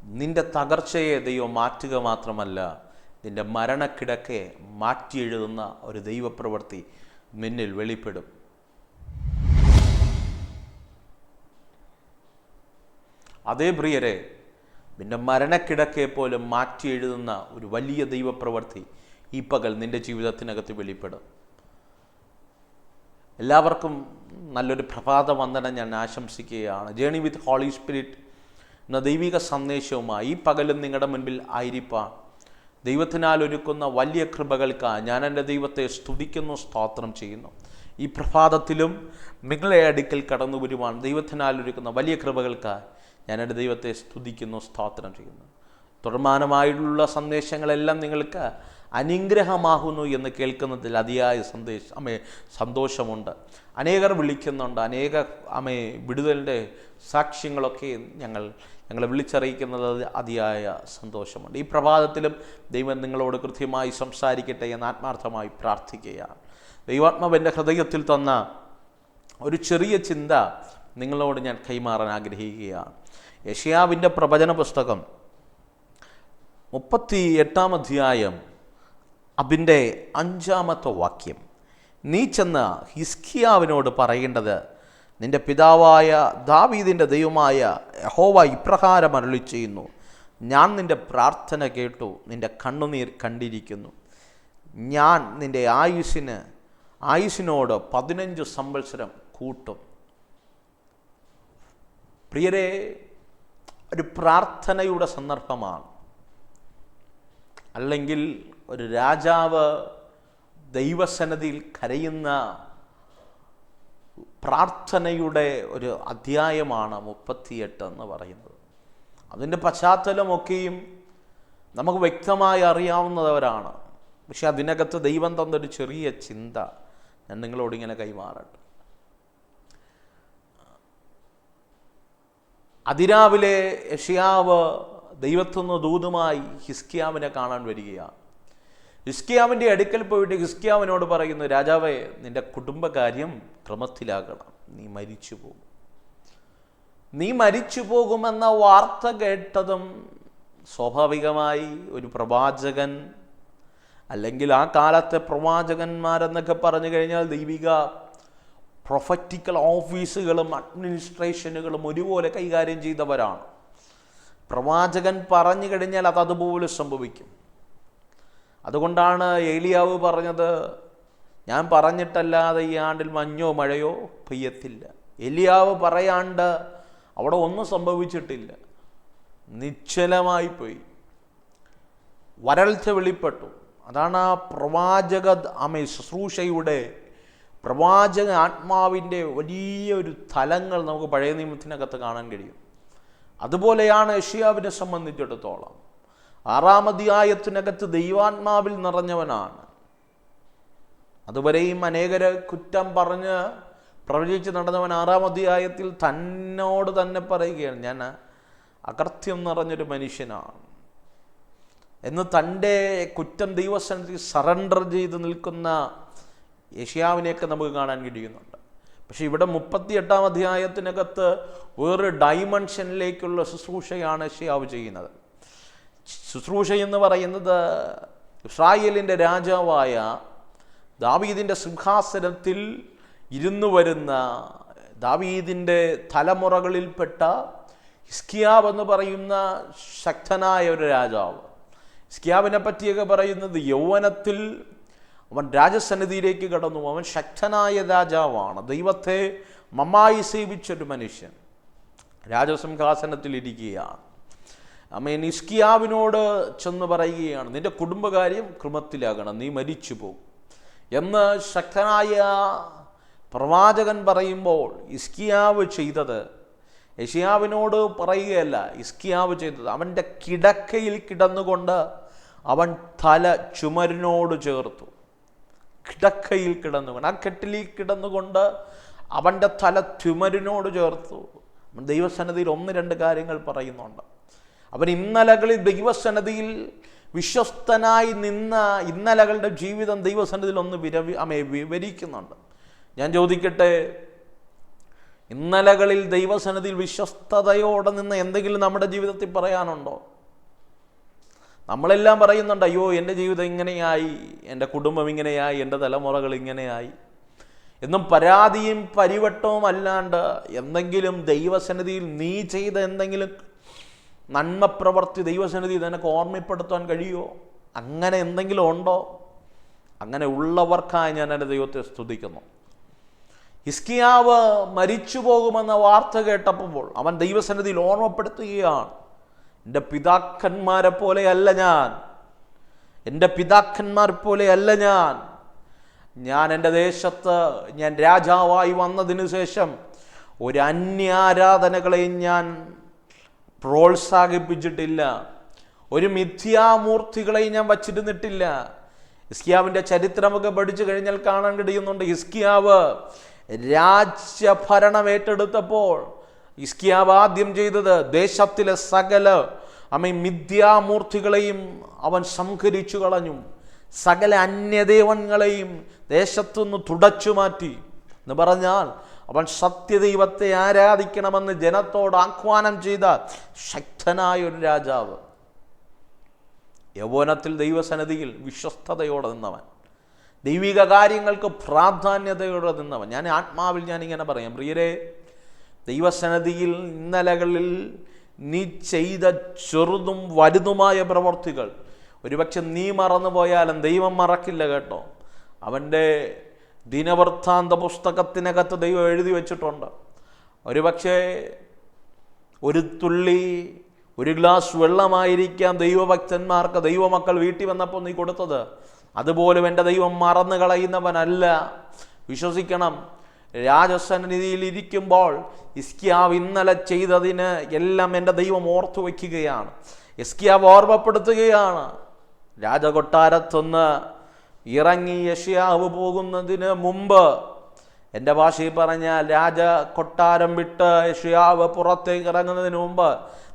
നിന്റെ തകർച്ചയെ ദൈവം മാറ്റുക മാത്രമല്ല, നിന്റെ മരണക്കിടക്കയെ മാറ്റി എഴുതുന്ന ഒരു ദൈവപ്രവൃത്തി നിന്നിൽ വെളിപ്പെടും. അതേ പ്രിയരെ, നിന്റെ മരണക്കിടക്കയെ പോലും മാറ്റി എഴുതുന്ന ഒരു വലിയ ദൈവപ്രവൃത്തി ഈ പകൽ നിന്റെ ജീവിതത്തിനകത്ത് വെളിപ്പെടും. എല്ലാവർക്കും നല്ലൊരു പ്രഭാത വന്ദനം ഞാൻ ആശംസിക്കുകയാണ്. ജേണി വിത്ത് ഹോളി സ്പിരിറ്റ് എന്ന ദൈവിക സന്ദേശവുമായി ഈ പകലും നിങ്ങളുടെ മുൻപിൽ ആയിരിക്കാൻ ദൈവത്തിനാൽ ഒരുക്കുന്ന വലിയ കൃപകൾക്കായി ഞാൻ എൻ്റെ ദൈവത്തെ സ്തുതിക്കുന്നു, സ്തോത്രം ചെയ്യുന്നു. ഈ പ്രഭാതത്തിലും നിങ്ങളെ അടുക്കൽ കടന്നു വരുവാൻ ദൈവത്തിനാൽ ഒരുക്കുന്ന വലിയ കൃപകൾക്കായി ഞാൻ എൻ്റെ ദൈവത്തെ സ്തുതിക്കുന്നു, സ്തോത്രം ചെയ്യുന്നു. തുടർമാനമായിട്ടുള്ള സന്ദേശങ്ങളെല്ലാം നിങ്ങൾക്ക് അനുഗ്രഹമാകുന്നു എന്ന് കേൾക്കുന്നതിൽ അതിയായ സന്തോഷമുണ്ട്. അനേകർ വിളിക്കുന്നുണ്ട്, അനേക വിടുതലിൻ്റെ സാക്ഷ്യങ്ങളൊക്കെ ഞങ്ങളെ വിളിച്ചറിയിക്കുന്നത് അതിയായ സന്തോഷമുണ്ട്. ഈ പ്രഭാതത്തിലും ദൈവം നിങ്ങളോട് കൃത്യമായി സംസാരിക്കട്ടെ എന്ന് ആത്മാർത്ഥമായി പ്രാർത്ഥിക്കുകയാണ്. ദൈവാത്മാവ് എൻ്റെ ഹൃദയത്തിൽ തന്ന ഒരു ചെറിയ ചിന്ത നിങ്ങളോട് ഞാൻ കൈമാറാൻ ആഗ്രഹിക്കുകയാണ്. യെശയ്യാവിൻ്റെ പ്രവചന പുസ്തകം 38-ാം അധ്യായം അതിൻ്റെ 5-ാമത്തെ വാക്യം. നീ ചെന്ന് ഹിസ്കിയാവിനോട് പറയേണ്ടത്, നിന്റെ പിതാവായ ദാവീദിൻ്റെ ദൈവമായ യഹോവ ഇപ്രകാരം അരുളി ചെയ്യുന്നു, ഞാൻ നിന്റെ പ്രാർത്ഥന കേട്ടു, നിന്റെ കണ്ണുനീർ കണ്ടിരിക്കുന്നു. ഞാൻ നിന്റെ ആയുസ്സിനോട് 15 സംവത്സരം കൂട്ടും. പ്രിയരെ, ഒരു പ്രാർത്ഥനയുടെ സന്ദർഭമാണ്. അല്ലെങ്കിൽ ഒരു രാജാവ് ദൈവസന്നിധിയിൽ കരയുന്ന പ്രാർത്ഥനയുടെ ഒരു അധ്യായമാണ് 38 എന്ന് പറയുന്നത്. അതിൻ്റെ പശ്ചാത്തലമൊക്കെയും നമുക്ക് വ്യക്തമായി അറിയാവുന്നവരാണ്. പക്ഷെ അതിനകത്ത് ദൈവം തന്നൊരു ചെറിയ ചിന്ത ഞാൻ നിങ്ങളോട് ഇങ്ങനെ കൈമാറട്ടെ. അതിരാവിലെ യെശയ്യാവ് ദൈവത്തിൻ്റെ ദൂതുമായി ഹിസ്കിയാവിനെ കാണാൻ വരികയാണ്. ഹിസ്കിയാവിൻ്റെ അടുക്കൽ പോയിട്ട് ഹിസ്കിയാവിനോട് പറയുന്നു, രാജാവേ, നിന്റെ കുടുംബകാര്യം ക്രമത്തിലാകണം, നീ മരിച്ചു പോകും. നീ മരിച്ചു പോകുമെന്ന വാർത്ത കേട്ടതും സ്വാഭാവികമായി ഒരു പ്രവാചകൻ, അല്ലെങ്കിൽ ആ കാലത്തെ പ്രവാചകന്മാരെന്നൊക്കെ പറഞ്ഞു കഴിഞ്ഞാൽ ദൈവിക പ്രൊഫറ്റിക്കൽ ഓഫീസുകളും അഡ്മിനിസ്ട്രേഷനുകളും ഒരുപോലെ കൈകാര്യം ചെയ്തവരാണ്. പ്രവാചകൻ പറഞ്ഞു കഴിഞ്ഞാൽ അതുപോലെ സംഭവിക്കും. അതുകൊണ്ടാണ് ഏലിയാവ് പറഞ്ഞത്, ഞാൻ പറഞ്ഞിട്ടല്ലാതെ ഈ ആണ്ടിൽ മഞ്ഞോ മഴയോ പെയ്യത്തില്ല. ഏലിയാവ് പറയാണ്ട് അവിടെ ഒന്നും സംഭവിച്ചിട്ടില്ല, നിശ്ചലമായി പോയി, വരൾച്ച വെളിപ്പെട്ടു. അതാണ് ആ ശുശ്രൂഷയുടെ പ്രവാചക ആത്മാവിൻ്റെ വലിയൊരു തലങ്ങൾ നമുക്ക് പഴയ നിയമത്തിനകത്ത് കാണാൻ കഴിയും. അതുപോലെയാണ് യെശയ്യാവിനെ സംബന്ധിച്ചിടത്തോളം 6-ാം അധ്യായത്തിനകത്ത് ദൈവാത്മാവിൽ നിറഞ്ഞവനാണ്. അതുവരെയും അനേകരെ കുറ്റം പറഞ്ഞ് പ്രവചിച്ച് നടന്നവൻ 6-ാം അധ്യായത്തിൽ തന്നോട് തന്നെ പറയുകയാണ്, ഞാൻ അകൃത്യം നിറഞ്ഞൊരു മനുഷ്യനാണ് എന്ന് തൻ്റെ കുറ്റം ദൈവസന്നിധിയിൽ സറണ്ടർ ചെയ്ത് നിൽക്കുന്ന യെശയ്യാവിനെയൊക്കെ നമുക്ക് കാണാൻ കഴിയുന്നുണ്ട്. പക്ഷേ ഇവിടെ 38-ാം അധ്യായത്തിനകത്ത് വേറെ ഡൈമെൻഷനിലേക്കുള്ള ശുശ്രൂഷയാണ് യെശയ്യാവ് ചെയ്യുന്നത്. ശുശ്രൂഷ എന്ന് പറയുന്നത് ഇസ്രായേലിൻ്റെ രാജാവായ ദാവീദിൻ്റെ സിംഹാസനത്തിൽ ഇരുന്നു വരുന്ന ദാവീദിൻ്റെ തലമുറകളിൽപ്പെട്ട ഹിസ്കിയാവ് എന്ന് പറയുന്ന ശക്തനായ ഒരു രാജാവ്. ഹിസ്കിയാവിനെ പറ്റിയൊക്കെ പറയുന്നത് യൗവനത്തിൽ അവൻ രാജസന്നിധിയിലേക്ക് കടന്നു. അവൻ ശക്തനായ രാജാവാണ്, ദൈവത്തെ മമ്മായി സേവിച്ചൊരു മനുഷ്യൻ രാജസിംഹാസനത്തിൽ ഇരിക്കുകയാണ്. ഹിസ്കിയാവിനോട് ചെന്ന് പറയുകയാണ്, നിന്റെ കുടുംബകാര്യം ക്രമത്തിലാകണം, നീ മരിച്ചു പോകും എന്ന് ശക്തനായ പ്രവാചകൻ പറയുമ്പോൾ ഹിസ്കിയാവ് ചെയ്തത്, യെശയ്യാവിനോട് പറയുകയല്ല, ഹിസ്കിയാവ് ചെയ്തത് അവൻ്റെ കിടക്കയിൽ കിടന്നുകൊണ്ട് അവൻ തല ചുമരിനോട് ചേർത്തു. കിടക്കയിൽ കിടന്നുകൊണ്ട്, ആ കെട്ടിലിൽ കിടന്നുകൊണ്ട് അവൻ്റെ തല ചുമരിനോട് ചേർത്തു. ദൈവസന്നിധിയിൽ 1-2 കാര്യങ്ങൾ പറയുന്നുണ്ട്. അവൻ ഇന്നലകളിൽ ദൈവസന്നിധിയിൽ വിശ്വസ്തനായി നിന്ന ഇന്നലകളുടെ ജീവിതം ദൈവസന്നിധിയിൽ ഒന്ന് വിവരിക്കുന്നുണ്ട്. ഞാൻ ചോദിക്കട്ടെ, ഇന്നലകളിൽ ദൈവസന്നിധിയിൽ വിശ്വസ്തയോടെ നിന്ന് എന്തെങ്കിലും നമ്മുടെ ജീവിതത്തിൽ പറയാനുണ്ടോ? നമ്മളെല്ലാം പറയുന്നുണ്ട്, അയ്യോ എൻ്റെ ജീവിതം ഇങ്ങനെയായി, എൻ്റെ കുടുംബം ഇങ്ങനെയായി, എൻ്റെ തലമുറകൾ ഇങ്ങനെയായി എന്നും പരാതിയും പരിവട്ടവും അല്ലാണ്ട് എന്തെങ്കിലും ദൈവസന്നിധിയിൽ നീ ചെയ്ത എന്തെങ്കിലും നന്മ പ്രവർത്തി ദൈവസന്നിധിയിൽ നിനക്ക് ഓർമ്മപ്പെടുത്താൻ കഴിയുമോ? അങ്ങനെ എന്തെങ്കിലും ഉണ്ടോ? അങ്ങനെ ഉള്ളവർക്കായി ഞാൻ എൻ്റെ ദൈവത്തെ സ്തുതിക്കുന്നു. ഹിസ്കിയാവ് മരിച്ചു പോകുമെന്ന വാർത്ത കേട്ടപ്പോൾ അവൻ ദൈവസന്നിധിയിൽ ഓർമ്മപ്പെടുത്തുകയാണ്, എൻ്റെ പിതാക്കന്മാരെ പോലെയല്ല ഞാൻ, എൻ്റെ പിതാക്കന്മാരെ പോലെയല്ല ഞാൻ എൻ്റെ ദേശത്ത് ഞാൻ രാജാവായി വന്നതിന് ശേഷം ഒരു അന്യാരാധനകളെയും ഞാൻ പ്രോത്സാഹിപ്പിച്ചിട്ടില്ല, ഒരു മിഥ്യാമൂർത്തികളെയും ഞാൻ വച്ചിരുന്നിട്ടില്ല. ഹിസ്കിയാവിൻ്റെ ചരിത്രമൊക്കെ പഠിച്ചു കഴിഞ്ഞാൽ കാണാൻ കഴിയുന്നുണ്ട്, ഹിസ്കിയാവ് രാജ്യഭരണം ഏറ്റെടുത്തപ്പോൾ ഹിസ്കിയാവ് ആദ്യം ചെയ്തത് ദേശത്തിലെ സകല മിഥ്യാമൂർത്തികളെയും അവൻ സംഹരിച്ചു കളഞ്ഞു, സകല അന്യദേവങ്ങളെയും ദേശത്തുനിന്ന് തുടച്ചു മാറ്റി. എന്ന് പറഞ്ഞാൽ അവൻ സത്യദൈവത്തെ ആരാധിക്കണമെന്ന് ജനത്തോട് ആഹ്വാനം ചെയ്ത ശക്തനായ ഒരു രാജാവ്. യൗവനത്തിൽ ദൈവസന്നിധിയിൽ വിശ്വസ്തയോടെ നിന്നവൻ, ദൈവിക കാര്യങ്ങൾക്ക് പ്രാധാന്യതയോടെ നിന്നവൻ. ഞാൻ ആത്മാവിൽ ഞാനിങ്ങനെ പറയാം, പ്രിയരെ, ദൈവസന്നിധിയിൽ ഇന്നലകളിൽ നീ ചെയ്ത ചെറുതും വലുതുമായ പ്രവർത്തികൾ ഒരുപക്ഷെ നീ മറന്നു പോയാലും ദൈവം മറക്കില്ല കേട്ടോ. അവൻ്റെ ദിനവൃത്താന്ത പുസ്തകത്തിനകത്ത് ദൈവം എഴുതി വച്ചിട്ടുണ്ട്. ഒരുപക്ഷെ ഒരു തുള്ളി, ഒരു ഗ്ലാസ് വെള്ളമായിരിക്കാം ദൈവഭക്തന്മാർക്ക് ദൈവമക്കൾ വീട്ടിൽ വന്നപ്പോൾ നീ കൊടുത്തത്. അതുപോലും എൻ്റെ ദൈവം മറന്നു കളയുന്നവനല്ല. വിശ്വസിക്കണം. രാജസന്നിധിയിൽ ഇരിക്കുമ്പോൾ ഹിസ്കിയാവ് ഇന്നലെ ചെയ്തതിന് എല്ലാം എൻ്റെ ദൈവം ഓർത്തു വയ്ക്കുകയാണ്. ഹിസ്കിയാവ് ഓർമ്മപ്പെടുത്തുകയാണ്, രാജകൊട്ടാരത്തുനിന്ന് ഇറങ്ങി യെശയ്യാവ് പോകുന്നതിന് മുമ്പ്, എൻ്റെ ഭാഷയിൽ പറഞ്ഞാൽ രാജകൊട്ടാരം വിട്ട് യെശയ്യാവ് പുറത്തേക്ക് ഇറങ്ങുന്നതിന് മുമ്പ്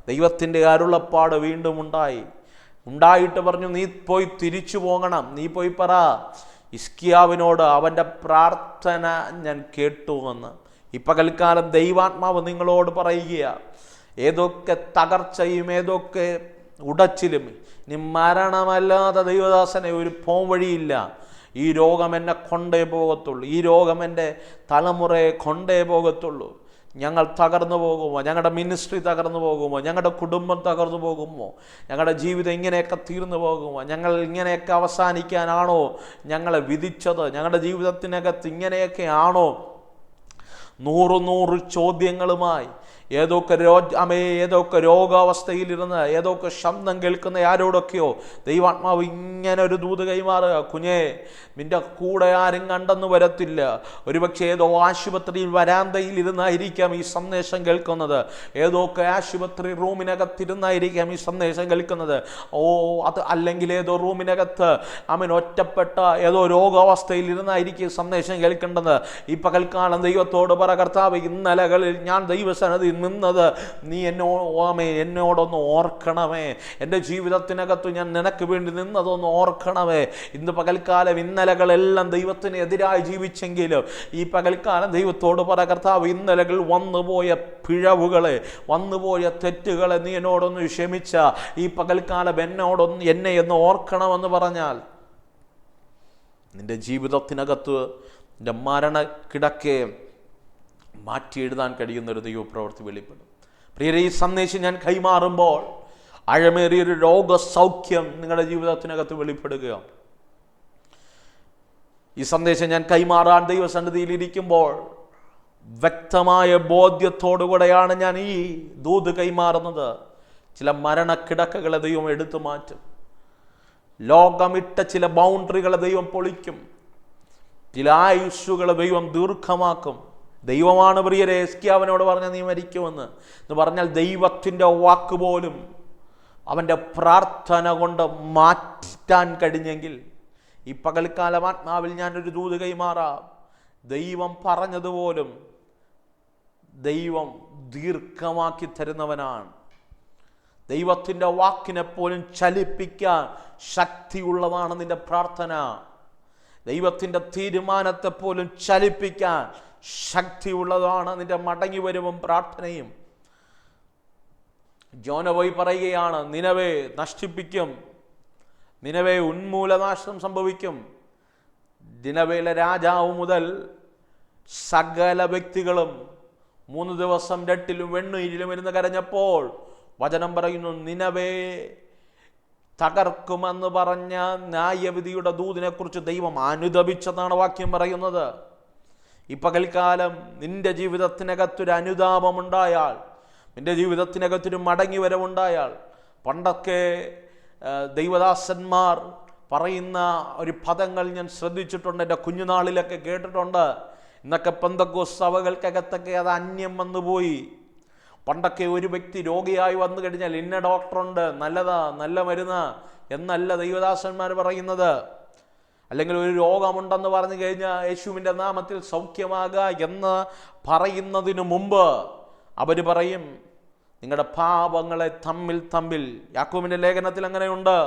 ദൈവത്തിൻ്റെ അരുളപ്പാട് വീണ്ടും ഉണ്ടായിട്ട് പറഞ്ഞു, നീ പോയി തിരിച്ചു പോകണം. നീ പോയി പറ ഹിസ്കിയാവിനോട് അവൻ്റെ പ്രാർത്ഥന ഞാൻ കേട്ടുവെന്ന്. ഈ പകൽക്കാലം ദൈവാത്മാവ് നിങ്ങളോട് പറയുകയാണ്, ഏതൊക്കെ തകർച്ചയും ഏതൊക്കെ ഉടച്ചിലും ഇനി മരണമല്ലാതെ ദൈവദാസനെ ഒരു പോം വഴിയില്ല. ഈ രോഗം എന്നെ കൊണ്ടേ പോകത്തുള്ളൂ, ഈ രോഗം എൻ്റെ തലമുറയെ കൊണ്ടേ പോകത്തുള്ളൂ. ഞങ്ങൾ തകർന്നു പോകുമോ? ഞങ്ങളുടെ മിനിസ്ട്രി തകർന്നു പോകുമോ? ഞങ്ങളുടെ കുടുംബം തകർന്നു പോകുമോ? ഞങ്ങളുടെ ജീവിതം ഇങ്ങനെയൊക്കെ തീർന്നു പോകുമോ? ഞങ്ങൾ ഇങ്ങനെയൊക്കെ അവസാനിക്കാനാണോ ഞങ്ങളെ വിധിച്ചത്? ഞങ്ങളുടെ ജീവിതത്തിനകത്ത് ഇങ്ങനെയൊക്കെ ആണോ? 100 ചോദ്യങ്ങളുമായി ഏതൊക്കെ രോഗാവസ്ഥയിലിരുന്ന് ഏതൊക്കെ ശബ്ദം കേൾക്കുന്ന ആരോടൊക്കെയോ ദൈവാത്മാവ് ഇങ്ങനെ ഒരു ദൂത് കൈമാറുക, കുഞ്ഞേ, നിന്റെ കൂടെ ആരും കണ്ടെന്ന് വരത്തില്ല. ഒരുപക്ഷെ ഏതോ ആശുപത്രിയിൽ വരാന്തയിൽ ഇരുന്നായിരിക്കാം ഈ സന്ദേശം കേൾക്കുന്നത്, ഏതൊക്കെ ആശുപത്രി റൂമിനകത്തിരുന്നായിരിക്കാം ഈ സന്ദേശം കേൾക്കുന്നത്. അത് അല്ലെങ്കിൽ ഏതോ റൂമിനകത്ത് ഒറ്റപ്പെട്ട ഏതോ രോഗാവസ്ഥയിൽ ഇരുന്നായിരിക്കും സന്ദേശം കേൾക്കേണ്ടത്. ഈ പകൽക്കാലം ദൈവത്തോട് പറ, കർത്താവ്, ഇന്നലകളിൽ ഞാൻ ദൈവസന്നിധിയിൽ നിന്നത് നീ എന്നോടൊന്ന് ഓർക്കണമേ. എൻ്റെ ജീവിതത്തിനകത്ത് ഞാൻ നിനക്ക് വേണ്ടി നിന്നതൊന്ന് ഓർക്കണമേ. ഇന്ന് പകൽക്കാലം ഇന്നലകളെല്ലാം ദൈവത്തിന് എതിരായി ജീവിച്ചെങ്കിലും ഈ പകൽക്കാലം ദൈവത്തോട് പറ, കർത്താവ്, ഇന്നലകൾ വന്നുപോയ പിഴവുകളെ, വന്നുപോയ തെറ്റുകളെ നീ എന്നോടൊന്ന് ക്ഷമിച്ച ഈ പകൽക്കാലം എന്നെ ഒന്ന് ഓർക്കണമെന്ന് പറഞ്ഞാൽ നിന്റെ ജീവിതത്തിനകത്ത് നിന്റെ മരണക്കിടക്കെ മാറ്റി എഴുതാൻ കഴിയുന്നൊരു ദൈവപ്രവൃത്തി വെളിപ്പെടും. പ്രിയരെ, ഈ സന്ദേശം ഞാൻ കൈമാറുമ്പോൾ ആഴമേറിയൊരു രോഗസൗഖ്യം നിങ്ങളുടെ ജീവിതത്തിനകത്ത് വെളിപ്പെടുകയാണ്. ഈ സന്ദേശം ഞാൻ കൈമാറാൻ ദൈവസന്നിധിയിൽ ഇരിക്കുമ്പോൾ വ്യക്തമായ ബോധ്യത്തോടുകൂടെയാണ് ഞാൻ ഈ ദൂത് കൈമാറുന്നത്. ചില മരണക്കിടക്കകളെ ദൈവം എടുത്തു മാറ്റും. ലോകമിട്ട ചില ബൗണ്ടറികളെ ദൈവം പൊളിക്കും. ചില ആയുസ്സുകളെ ദൈവം ദീർഘമാക്കും. ദൈവമാണ് പ്രിയരെ ഹിസ്കിയാവിനോട് പറഞ്ഞ നീ മരിക്കുമെന്ന് പറഞ്ഞാൽ ദൈവത്തിൻ്റെ വാക്ക് പോലും അവൻ്റെ പ്രാർത്ഥന കൊണ്ട് മാറ്റാൻ കഴിഞ്ഞെങ്കിൽ ഈ പകൽക്കാലം ആത്മാവിൽ ഞാനൊരു ദൂത് കൈമാറാം. ദൈവം പറഞ്ഞതുപോലും ദൈവം ദീർഘമാക്കി തരുന്നവനാണ്. ദൈവത്തിൻ്റെ വാക്കിനെപ്പോലും ചലിപ്പിക്കാൻ ശക്തിയുള്ളതാണ് നിന്റെ പ്രാർത്ഥന. ദൈവത്തിൻ്റെ തീരുമാനത്തെ പോലും ചലിപ്പിക്കാൻ ശക്തിയുള്ളതാണ് നിന്റെ മടങ്ങി വരവും പ്രാർത്ഥനയും. ജോനോവോയി പറയുകയാണ്, നിനവെ നശിപ്പിക്കും, നിനവെ ഉന്മൂലനാശം സംഭവിക്കും. നിനവയിലെ രാജാവ് മുതൽ സകല വ്യക്തികളും 3 ദിവസം രട്ടിലും വെണ്ണീരിലും ഇരുന്ന് കരഞ്ഞപ്പോൾ വചനം പറയുന്നു, നിനവേ തകർക്കുമെന്ന് പറഞ്ഞ ന്യായവിധിയുടെ ദൂതിനെ കുറിച്ച് ദൈവം അനുതപിച്ചെന്നാണ് വാക്യം പറയുന്നത്. ഈ പകൽക്കാലം നിന്റെ ജീവിതത്തിനകത്തൊരു അനുതാപമുണ്ടായാൽ, നിന്റെ ജീവിതത്തിനകത്തൊരു മടങ്ങി വരവുണ്ടായാൽ, പണ്ടൊക്കെ ദൈവദാസന്മാർ പറയുന്ന ഒരു പദങ്ങൾ ഞാൻ ശ്രദ്ധിച്ചിട്ടുണ്ട്, എൻ്റെ കുഞ്ഞുനാളിലൊക്കെ കേട്ടിട്ടുണ്ട്. ഇന്നൊക്കെ പെന്തക്കോസ്ത് സഭകൾക്കകത്തൊക്കെ അത് അന്യം വന്നുപോയി. പണ്ടൊക്കെ ഒരു വ്യക്തി രോഗിയായി വന്നു കഴിഞ്ഞാൽ ഇന്ന ഡോക്ടറുണ്ട്, നല്ലതാ, നല്ല മരുന്ന് എന്നല്ല ദൈവദാസന്മാർ പറയുന്നത്. അല്ലെങ്കിൽ ഒരു രോഗമുണ്ടെന്ന് പറഞ്ഞു കഴിഞ്ഞാൽ യേശുവിൻ്റെ നാമത്തിൽ സൗഖ്യമാകുക എന്ന് പറയുന്നതിനു മുമ്പ് അവർ പറയും, നിങ്ങളുടെ പാപങ്ങളെ തമ്മിൽ യാക്കോബിൻ്റെ ലേഖനത്തിൽ അങ്ങനെയുണ്ട്,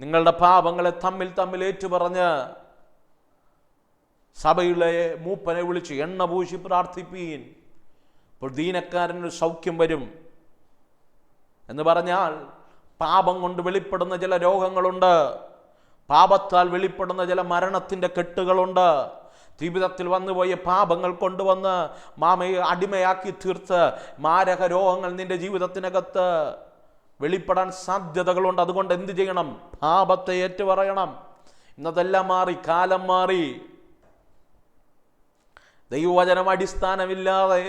നിങ്ങളുടെ പാപങ്ങളെ തമ്മിൽ ഏറ്റുപറഞ്ഞ് സഭയിലെ മൂപ്പനെ വിളിച്ച് എണ്ണ പൂശി പ്രാർത്ഥിപ്പീൻ, അപ്പോൾ ദീനക്കാരനൊരു സൗഖ്യം വരും എന്ന് പറഞ്ഞാൽ പാപം കൊണ്ട് വെളിപ്പെടുന്ന ചില രോഗങ്ങളുണ്ട്, പാപത്താൽ വെളിപ്പെടുന്ന ചില മരണത്തിൻ്റെ കെട്ടുകളുണ്ട്. ജീവിതത്തിൽ വന്നുപോയ പാപങ്ങൾ കൊണ്ടുവന്ന് മാമയെ അടിമയാക്കി തീർത്ത് മാരക രോഗങ്ങൾ നിന്റെ ജീവിതത്തിനകത്ത് വെളിപ്പെടാൻ സാധ്യതകളുണ്ട്. അതുകൊണ്ട് എന്ത് ചെയ്യണം? പാപത്തെ ഏറ്റുപറയണം. ഇന്നതെല്ലാം മാറി, കാലം മാറി. ദൈവവചനം അടിസ്ഥാനമില്ലാതെ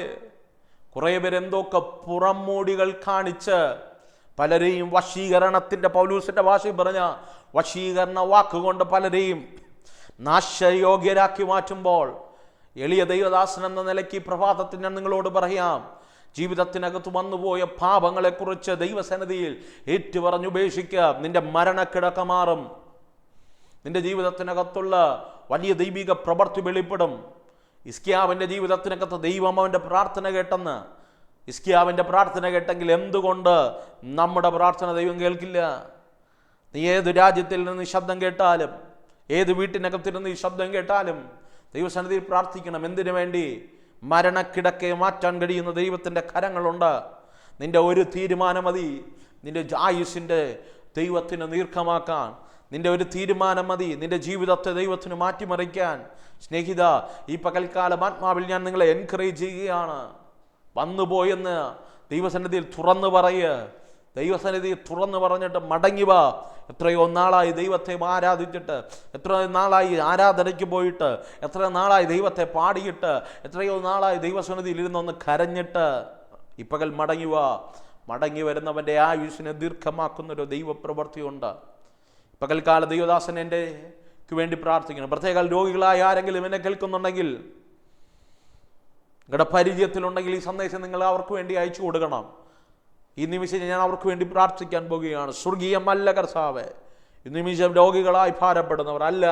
കുറേ പേരെന്തൊക്കെ പുറംമൂടികൾ കാണിച്ച് പലരെയും വശീകരണത്തിൻ്റെ, പൗലൂസിൻ്റെ ഭാഷയിൽ പറഞ്ഞ വശീകരണ വാക്കുകൊണ്ട് പലരെയും നാശയോഗ്യരാക്കി മാറ്റുമ്പോൾ, എളിയ ദൈവദാസൻ എന്ന നിലയ്ക്ക് ഈ പ്രഭാതത്തിൽ ഞാൻ നിങ്ങളോട് പറയാം, ജീവിതത്തിനകത്ത് വന്നുപോയ പാപങ്ങളെക്കുറിച്ച് ദൈവസന്നിധിയിൽ ഏറ്റുപറഞ്ഞുപേക്ഷിക്കുക. നിന്റെ മരണക്കിടക്ക മാറും. നിന്റെ ജീവിതത്തിനകത്തുള്ള വലിയ ദൈവിക പ്രവൃത്തി വെളിപ്പെടും. ഹിസ്കിയാവിൻ്റെ ജീവിതത്തിനകത്ത് ദൈവം അവൻ്റെ പ്രാർത്ഥന കേട്ടെന്ന്. ഹിസ്കിയാവിൻ്റെ പ്രാർത്ഥന കേട്ടെങ്കിൽ എന്തുകൊണ്ട് നമ്മുടെ പ്രാർത്ഥന ദൈവം കേൾക്കില്ല? നീ ഏത് രാജ്യത്തിൽ നിന്ന് ഈ ശബ്ദം കേട്ടാലും, ഏത് വീട്ടിനകത്തിരുന്ന് ഈ ശബ്ദം കേട്ടാലും ദൈവസന്നിധിയിൽ പ്രാർത്ഥിക്കണം. എന്തിനു വേണ്ടി? മരണക്കിടക്കെ മാറ്റാൻ കഴിയുന്ന ദൈവത്തിൻ്റെ കരങ്ങളുണ്ട്. നിന്റെ ഒരു തീരുമാനം മതി നിന്റെ ആയുസ്സിൻ്റെ ദൈവത്തിന് ദീർഘമാക്കാൻ. നിന്റെ ഒരു തീരുമാനം മതി നിന്റെ ജീവിതത്തെ ദൈവത്തിന് മാറ്റിമറിക്കാൻ. സ്നേഹിത, ഈ പകൽക്കാലം ആത്മാവിൽ ഞാൻ നിങ്ങളെ എൻകറേജ് ചെയ്യുകയാണ്. വന്നുപോയെന്ന് ദൈവസന്നിധിയിൽ തുറന്നു പറയുക. ദൈവസന്നിധിയിൽ തുറന്നു പറഞ്ഞിട്ട് മടങ്ങി വാ. എത്രയോ നാളായി ദൈവത്തെ ആരാധിച്ചിട്ട്, എത്രയോ നാളായി ആരാധനയ്ക്ക് പോയിട്ട്, എത്രയോ നാളായി ദൈവത്തെ പാടിയിട്ട്, എത്രയോ നാളായി ദൈവസന്നിധിയിൽ ഇരുന്നൊന്ന് കരഞ്ഞിട്ട് ഈ പകൽ മടങ്ങി വാ. മടങ്ങി വരുന്നവൻ്റെ ആയുസ്സിനെ ദീർഘമാക്കുന്നൊരു ദൈവപ്രവൃത്തിയുണ്ട്. പകൽക്കാല ദൈവദാസൻ എൻ്റെ വേണ്ടി പ്രാർത്ഥിക്കണം. പ്രത്യേക രോഗികളായ ആരെങ്കിലും എന്നെ കേൾക്കുന്നുണ്ടെങ്കിൽ, നിങ്ങളുടെ പരിചയത്തിലുണ്ടെങ്കിൽ ഈ സന്ദേശം നിങ്ങൾ അവർക്ക് വേണ്ടി അയച്ചു കൊടുക്കണം. ഈ നിമിഷം ഞാൻ അവർക്ക് വേണ്ടി പ്രാർത്ഥിക്കാൻ പോകുകയാണ്. സ്വർഗീയമല്ല കർത്താവേ, ഈ നിമിഷം രോഗികളായി ഭാരപ്പെടുന്നവർ അല്ല,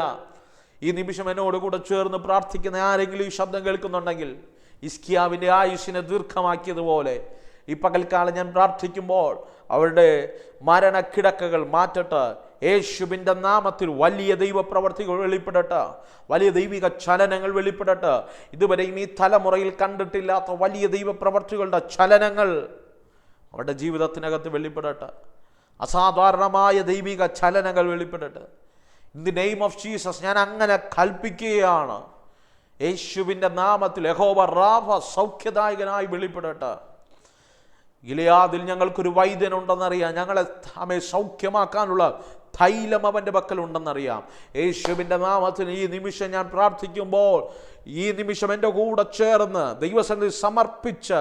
ഈ നിമിഷം എന്നോട് കൂടെ ചേർന്ന് പ്രാർത്ഥിക്കുന്ന ആരെങ്കിലും ഈ ശബ്ദം കേൾക്കുന്നുണ്ടെങ്കിൽ, ഹിസ്കിയാവിൻ്റെ ആയുസ്സിനെ ദീർഘമാക്കിയതുപോലെ ഈ പകൽക്കാലം ഞാൻ പ്രാർത്ഥിക്കുമ്പോൾ അവരുടെ മരണക്കിടക്കകൾ മാറ്റട്ടെ. യേശുവിൻ്റെ നാമത്തിൽ വലിയ ദൈവപ്രവർത്തികൾ വെളിപ്പെടട്ടെ, വലിയ ദൈവിക ചലനങ്ങൾ വെളിപ്പെടട്ടെ. ഇതുവരെയും ഈ തലമുറയിൽ കണ്ടിട്ടില്ലാത്ത വലിയ ദൈവപ്രവർത്തികളുടെ ചലനങ്ങൾ അവരുടെ ജീവിതത്തിനകത്ത് വെളിപ്പെടട്ടെ. അസാധാരണമായ ദൈവിക ചലനങ്ങൾ വെളിപ്പെടട്ടെ. In the name of Jesus ഞാൻ അങ്ങനെ കൽപ്പിക്കുകയാണ്. യേശുവിൻ്റെ നാമത്തിൽ യഹോവ റാഫ സൗഖ്യദായകനായി വെളിപ്പെടട്ടെ. ഗിലെയാദിൽ ഞങ്ങൾക്കൊരു വൈദ്യനുണ്ടെന്നറിയാം. ഞങ്ങളെ സൗഖ്യമാക്കാനുള്ള തൈലം അവൻ്റെ പക്കലുണ്ടെന്നറിയാം. യേശുവിൻ്റെ നാമത്തിൽ ഈ നിമിഷം ഞാൻ പ്രാർത്ഥിക്കുമ്പോൾ, ഈ നിമിഷം എൻ്റെ കൂടെ ചേർന്ന് ദൈവസന്നിധി സമർപ്പിച്ച്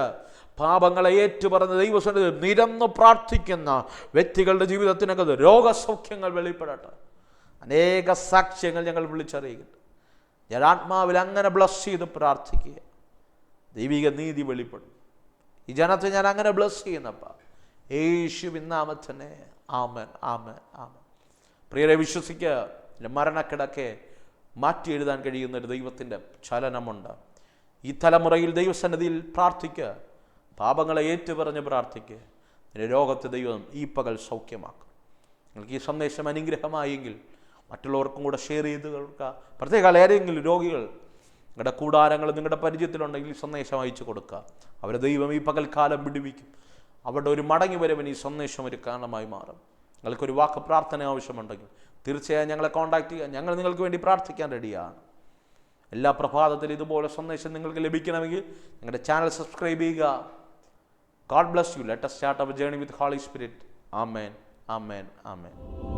പാപങ്ങളെ ഏറ്റുപറഞ്ഞ് ദൈവസന്നിധി നിരന്ന് പ്രാർത്ഥിക്കുന്ന വ്യക്തികളുടെ ജീവിതത്തിനകത്ത് രോഗസൗഖ്യങ്ങൾ വെളിപ്പെടട്ടെ. അനേക സാക്ഷ്യങ്ങൾ ഞങ്ങൾ വിളിച്ചറിയുന്നുണ്ട്. ഞാൻ ആത്മാവിൽ അങ്ങനെ ബ്ലസ് ചെയ്ത് പ്രാർത്ഥിക്കുക. ദൈവിക നീതി വെളിപ്പെടും. ഈ ജനത്തെ ഞാൻ അങ്ങനെ ബ്ലസ് ചെയ്യുന്നപ്പ യേശുവിൻ നാമത്തിനെ. ആമേൻ, ആമേൻ, ആമേൻ. പ്രിയരെ, വിശ്വസിക്കുക, മരണക്കിടക്കെ മാറ്റി എഴുതാൻ കഴിയുന്ന ഒരു ദൈവത്തിൻ്റെ ചലനമുണ്ട്. ഈ തലമുറയിൽ ദൈവസന്നിധിയിൽ പ്രാർത്ഥിക്കുക. പാപങ്ങളെ ഏറ്റുപറഞ്ഞ് പ്രാർത്ഥിക്കുക. നിന്റെ രോഗത്തെ ദൈവം ഈ പകൽ സൗഖ്യമാക്കും. നിങ്ങൾക്ക് ഈ സന്ദേശം അനുഗ്രഹമായെങ്കിൽ മറ്റുള്ളവർക്കും കൂടെ ഷെയർ ചെയ്ത് കൊടുക്കുക. പ്രത്യേക ഏതെങ്കിലും രോഗികൾ നിങ്ങളുടെ കൂടാരങ്ങൾ നിങ്ങളുടെ പരിചയത്തിലുണ്ടെങ്കിൽ ഈ സന്ദേശം അയച്ചു കൊടുക്കുക. അവരെ ദൈവം ഈ പകൽക്കാലം വിടുവിക്കും. അവരുടെ ഒരു മടങ്ങി വരവൻ ഈ സന്ദേശം ഒരു കാരണമായി മാറും. നിങ്ങൾക്കൊരു വാക്ക് പ്രാർത്ഥന ആവശ്യമുണ്ടെങ്കിൽ തീർച്ചയായും ഞങ്ങളെ കോൺടാക്ട് ചെയ്യുക. ഞങ്ങൾ നിങ്ങൾക്ക് വേണ്ടി പ്രാർത്ഥിക്കാൻ റെഡിയാണ്. എല്ലാ പ്രഭാതത്തിലും ഇതുപോലെ സന്ദേശം നിങ്ങൾക്ക് ലഭിക്കണമെങ്കിൽ നിങ്ങളുടെ ചാനൽ സബ്സ്ക്രൈബ് ചെയ്യുക. God bless you. Let us start our journey with Holy Spirit. Amen. Amen. Amen.